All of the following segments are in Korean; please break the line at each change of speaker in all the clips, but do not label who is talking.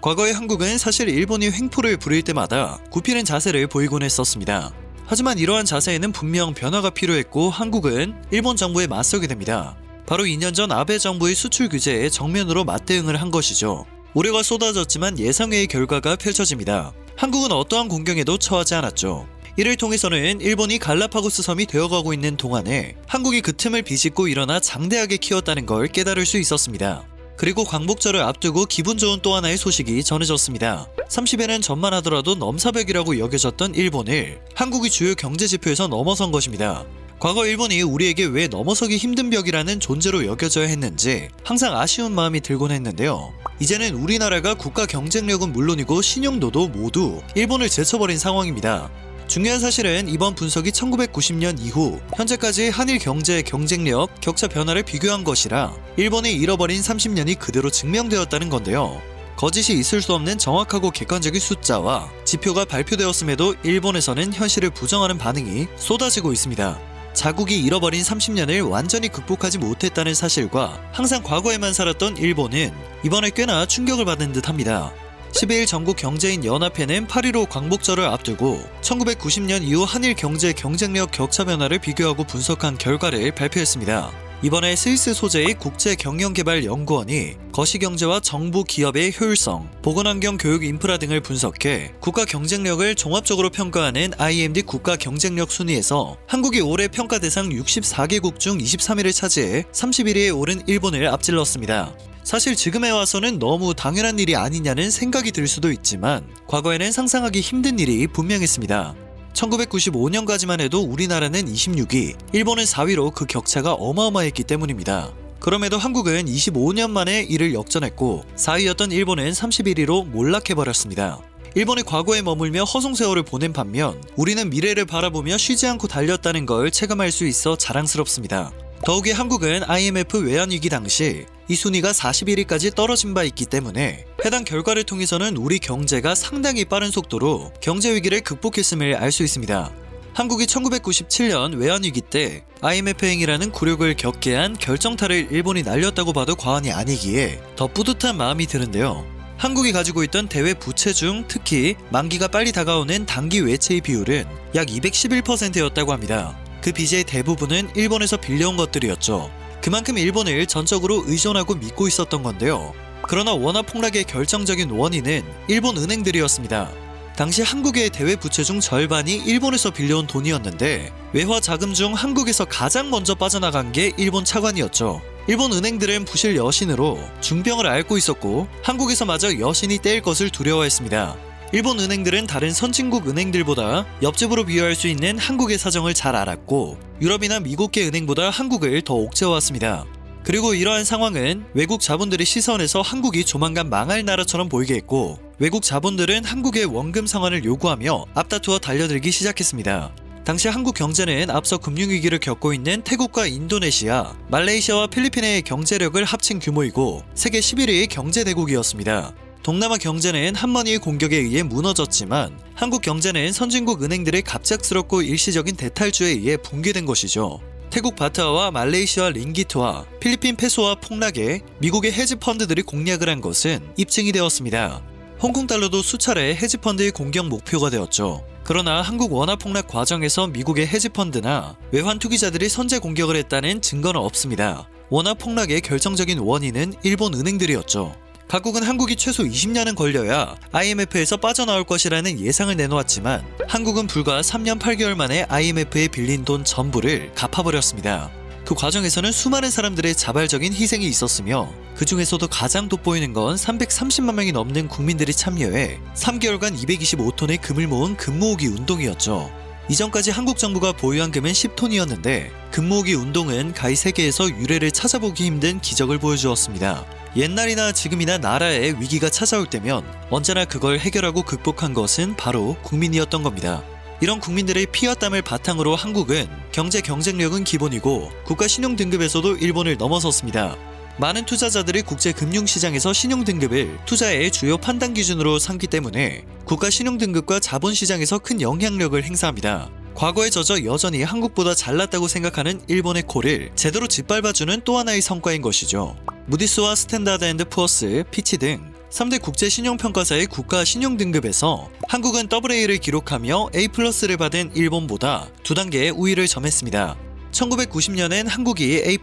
과거의 한국은 사실 일본이 횡포를 부릴 때마다 굽히는 자세를 보이곤 했었습니다. 하지만 이러한 자세에는 분명 변화가 필요했고 한국은 일본 정부에 맞서게 됩니다. 바로 2년 전 아베 정부의 수출 규제에 정면으로 맞대응을 한 것이죠. 우려가 쏟아졌지만 예상외의 결과가 펼쳐집니다. 한국은 어떠한 공경에도 처하지 않았죠. 이를 통해서는 일본이 갈라파고스 섬이 되어가고 있는 동안에 한국이 그 틈을 비집고 일어나 장대하게 키웠다는 걸 깨달을 수 있었습니다. 그리고 광복절을 앞두고 기분 좋은 또 하나의 소식이 전해졌습니다. 30에는 전만 하더라도 넘사벽이라고 여겨졌던 일본을 한국이 주요 경제지표에서 넘어선 것입니다. 과거 일본이 우리에게 왜 넘어서기 힘든 벽이라는 존재로 여겨져야 했는지 항상 아쉬운 마음이 들곤 했는데요. 이제는 우리나라가 국가 경쟁력은 물론이고 신용도도 모두 일본을 제쳐버린 상황입니다. 중요한 사실은 이번 분석이 1990년 이후 현재까지 한일 경제 경쟁력 격차 변화를 비교한 것이라 일본이 잃어버린 30년이 그대로 증명되었다는 건데요. 거짓이 있을 수 없는 정확하고 객관적인 숫자와 지표가 발표되었음에도 일본에서는 현실을 부정하는 반응이 쏟아지고 있습니다. 자국이 잃어버린 30년을 완전히 극복하지 못했다는 사실과 항상 과거에만 살았던 일본은 이번에 꽤나 충격을 받은 듯합니다. 12일 전국 경제인 연합회는 8.15 광복절을 앞두고 1990년 이후 한일 경제 경쟁력 격차 변화를 비교하고 분석한 결과를 발표했습니다. 이번에 스위스 소재의 국제경영개발연구원이 거시경제와 정부 기업의 효율성, 보건환경 교육 인프라 등을 분석해 국가 경쟁력을 종합적으로 평가하는 IMD 국가 경쟁력 순위에서 한국이 올해 평가 대상 64개국 중 23위를 차지해 31위에 오른 일본을 앞질렀습니다. 사실 지금에 와서는 너무 당연한 일이 아니냐는 생각이 들 수도 있지만 과거에는 상상하기 힘든 일이 분명했습니다. 1995년까지만 해도 우리나라는 26위, 일본은 4위로 그 격차가 어마어마했기 때문입니다. 그럼에도 한국은 25년 만에 이를 역전했고 4위였던 일본은 31위로 몰락해버렸습니다. 일본이 과거에 머물며 허송세월을 보낸 반면 우리는 미래를 바라보며 쉬지 않고 달렸다는 걸 체감할 수 있어 자랑스럽습니다. 더욱이 한국은 IMF 외환위기 당시 이 순위가 41위까지 떨어진 바 있기 때문에 해당 결과를 통해서는 우리 경제가 상당히 빠른 속도로 경제위기를 극복했음을 알 수 있습니다. 한국이 1997년 외환위기 때 IMF 행위라는 굴욕을 겪게 한 결정타를 일본이 날렸다고 봐도 과언이 아니기에 더 뿌듯한 마음이 드는데요. 한국이 가지고 있던 대외 부채 중 특히 만기가 빨리 다가오는 단기 외채의 비율은 약 211%였다고 합니다. 그 빚의 대부분은 일본에서 빌려온 것들이었죠. 그만큼 일본을 전적으로 의존하고 믿고 있었던 건데요. 그러나 원화 폭락의 결정적인 원인은 일본 은행들이었습니다. 당시 한국의 대외 부채 중 절반이 일본에서 빌려온 돈이었는데 외화 자금 중 한국에서 가장 먼저 빠져나간 게 일본 차관이었죠. 일본 은행들은 부실 여신으로 중병을 앓고 있었고 한국에서마저 여신이 떼일 것을 두려워했습니다. 일본 은행들은 다른 선진국 은행들보다 옆집으로 비유할 수 있는 한국의 사정을 잘 알았고 유럽이나 미국계 은행보다 한국을 더 옥죄어왔습니다. 그리고 이러한 상황은 외국 자본들의 시선에서 한국이 조만간 망할 나라처럼 보이게 했고 외국 자본들은 한국의 원금 상환을 요구하며 앞다투어 달려들기 시작했습니다. 당시 한국 경제는 앞서 금융위기를 겪고 있는 태국과 인도네시아, 말레이시아와 필리핀의 경제력을 합친 규모이고 세계 11위의 경제대국이었습니다. 동남아 경제는 한머니의 공격에 의해 무너졌지만 한국 경제는 선진국 은행들의 갑작스럽고 일시적인 대탈주에 의해 붕괴된 것이죠. 태국 바트화와 말레이시아 링기트와 필리핀 페소와 폭락에 미국의 헤지펀드들이 공략을 한 것은 입증이 되었습니다. 홍콩달러도 수차례 헤지펀드의 공격 목표가 되었죠. 그러나 한국 원화 폭락 과정에서 미국의 헤지펀드나 외환 투기자들이 선제 공격을 했다는 증거는 없습니다. 원화 폭락의 결정적인 원인은 일본 은행들이었죠. 각국은 한국이 최소 20년은 걸려야 IMF에서 빠져나올 것이라는 예상을 내놓았지만 한국은 불과 3년 8개월 만에 IMF에 빌린 돈 전부를 갚아버렸습니다. 그 과정에서는 수많은 사람들의 자발적인 희생이 있었으며 그 중에서도 가장 돋보이는 건 330만 명이 넘는 국민들이 참여해 3개월간 225톤의 금을 모은 금모으기 운동이었죠. 이전까지 한국 정부가 보유한 금은 10톤이었는데 금모으기 운동은 가히 세계에서 유례를 찾아보기 힘든 기적을 보여주었습니다. 옛날이나 지금이나 나라에 위기가 찾아올 때면 언제나 그걸 해결하고 극복한 것은 바로 국민이었던 겁니다. 이런 국민들의 피와 땀을 바탕으로 한국은 경제 경쟁력은 기본이고 국가 신용 등급에서도 일본을 넘어섰습니다. 많은 투자자들이 국제 금융시장에서 신용 등급을 투자의 주요 판단 기준으로 삼기 때문에 국가 신용 등급과 자본시장에서 큰 영향력을 행사합니다. 과거에 젖어 여전히 한국보다 잘났다고 생각하는 일본의 코를 제대로 짓밟아주는 또 하나의 성과인 것이죠. 무디스와 스탠다드 앤드 푸어스, 피치 등 3대 국제 신용평가사의 국가 신용 등급에서 한국은 AA를 기록하며 A+를 받은 일본보다 2단계 우위를 점했습니다. 1990년엔 한국이 A+,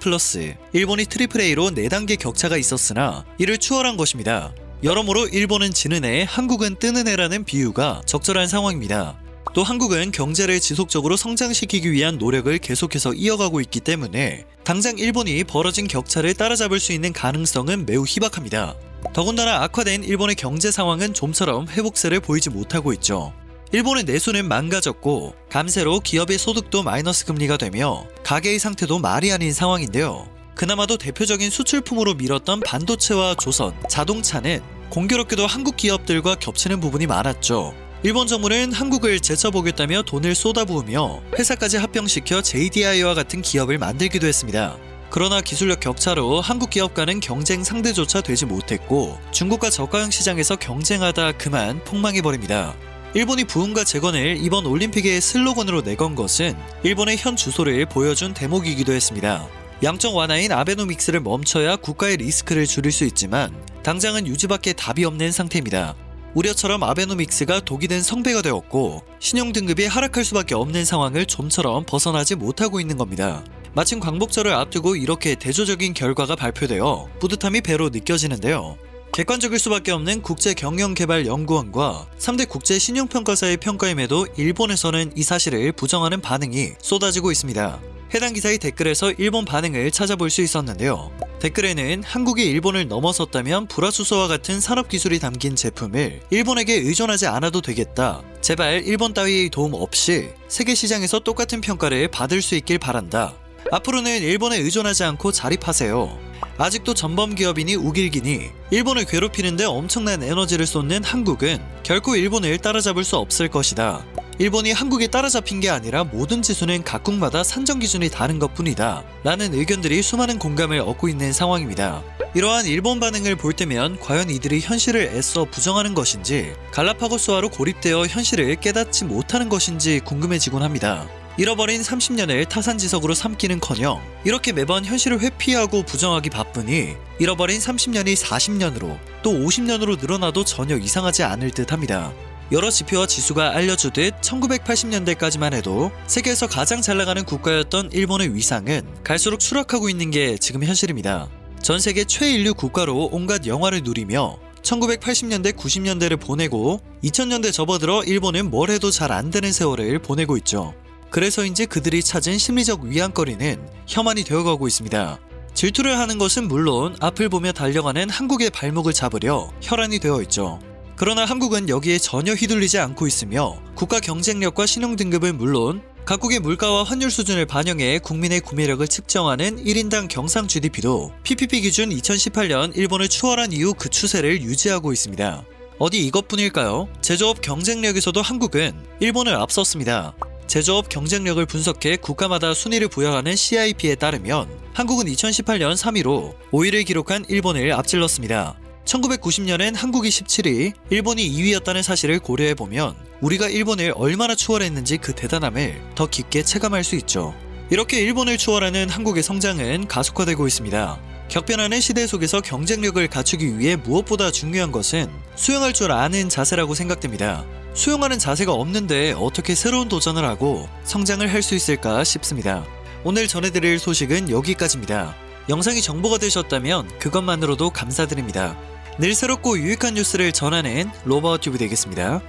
일본이 AAA로 4단계 격차가 있었으나 이를 추월한 것입니다. 여러모로 일본은 지는 애, 한국은 뜨는 애라는 비유가 적절한 상황입니다. 또 한국은 경제를 지속적으로 성장시키기 위한 노력을 계속해서 이어가고 있기 때문에 당장 일본이 벌어진 격차를 따라잡을 수 있는 가능성은 매우 희박합니다. 더군다나 악화된 일본의 경제 상황은 좀처럼 회복세를 보이지 못하고 있죠. 일본의 내수는 망가졌고 감세로 기업의 소득도 마이너스 금리가 되며 가계의 상태도 말이 아닌 상황인데요. 그나마도 대표적인 수출품으로 밀었던 반도체와 조선, 자동차는 공교롭게도 한국 기업들과 겹치는 부분이 많았죠. 일본 정부는 한국을 제쳐보겠다며 돈을 쏟아부으며 회사까지 합병시켜 JDI와 같은 기업을 만들기도 했습니다. 그러나 기술력 격차로 한국 기업과는 경쟁 상대조차 되지 못했고 중국과 저가형 시장에서 경쟁하다 그만 폭망해버립니다. 일본이 부흥과 재건을 이번 올림픽의 슬로건으로 내건 것은 일본의 현 주소를 보여준 대목이기도 했습니다. 양적 완화인 아베노믹스를 멈춰야 국가의 리스크를 줄일 수 있지만 당장은 유지밖에 답이 없는 상태입니다. 우려처럼 아베노믹스가 독이 된 성배가 되었고 신용등급이 하락할 수밖에 없는 상황을 좀처럼 벗어나지 못하고 있는 겁니다. 마침 광복절을 앞두고 이렇게 대조적인 결과가 발표되어 뿌듯함이 배로 느껴지는데요. 객관적일 수밖에 없는 국제경영개발연구원과 3대 국제신용평가사의 평가임에도 일본에서는 이 사실을 부정하는 반응이 쏟아지고 있습니다. 해당 기사의 댓글에서 일본 반응을 찾아볼 수 있었는데요. 댓글에는 한국이 일본을 넘어섰다면 불화수소와 같은 산업기술이 담긴 제품을 일본에게 의존하지 않아도 되겠다. 제발 일본 따위의 도움 없이 세계시장에서 똑같은 평가를 받을 수 있길 바란다. 앞으로는 일본에 의존하지 않고 자립하세요. 아직도 전범기업이니 우길기니 일본을 괴롭히는데 엄청난 에너지를 쏟는 한국은 결코 일본을 따라잡을 수 없을 것이다. 일본이 한국에 따라잡힌 게 아니라 모든 지수는 각국마다 산정 기준이 다른 것뿐이다 라는 의견들이 수많은 공감을 얻고 있는 상황입니다. 이러한 일본 반응을 볼 때면 과연 이들이 현실을 애써 부정하는 것인지 갈라파고스화로 고립되어 현실을 깨닫지 못하는 것인지 궁금해지곤 합니다. 잃어버린 30년을 타산지석으로 삼기는커녕 이렇게 매번 현실을 회피하고 부정하기 바쁘니 잃어버린 30년이 40년으로 또 50년으로 늘어나도 전혀 이상하지 않을 듯합니다. 여러 지표와 지수가 알려주듯 1980년대까지만 해도 세계에서 가장 잘 나가는 국가였던 일본의 위상은 갈수록 추락하고 있는 게 지금 현실입니다. 전 세계 최인류 국가로 온갖 영화를 누리며 1980년대 90년대를 보내고 2000년대 접어들어 일본은 뭘 해도 잘 안 되는 세월을 보내고 있죠. 그래서인지 그들이 찾은 심리적 위안거리는 혐한이 되어가고 있습니다. 질투를 하는 것은 물론 앞을 보며 달려가는 한국의 발목을 잡으려 혈안이 되어 있죠. 그러나 한국은 여기에 전혀 휘둘리지 않고 있으며 국가 경쟁력과 신용등급은 물론 각국의 물가와 환율 수준을 반영해 국민의 구매력을 측정하는 1인당 경상 GDP도 PPP 기준 2018년 일본을 추월한 이후 그 추세를 유지하고 있습니다. 어디 이것뿐일까요? 제조업 경쟁력에서도 한국은 일본을 앞섰습니다. 제조업 경쟁력을 분석해 국가마다 순위를 부여하는 CIP에 따르면 한국은 2018년 3위로 5위를 기록한 일본을 앞질렀습니다. 1990년엔 한국이 17위, 일본이 2위였다는 사실을 고려해보면 우리가 일본을 얼마나 추월했는지 그 대단함을 더 깊게 체감할 수 있죠. 이렇게 일본을 추월하는 한국의 성장은 가속화되고 있습니다. 격변하는 시대 속에서 경쟁력을 갖추기 위해 무엇보다 중요한 것은 수용할 줄 아는 자세라고 생각됩니다. 수용하는 자세가 없는데 어떻게 새로운 도전을 하고 성장을 할 수 있을까 싶습니다. 오늘 전해드릴 소식은 여기까지입니다. 영상이 정보가 되셨다면 그것만으로도 감사드립니다. 늘 새롭고 유익한 뉴스를 전하는 로버튜브 되겠습니다.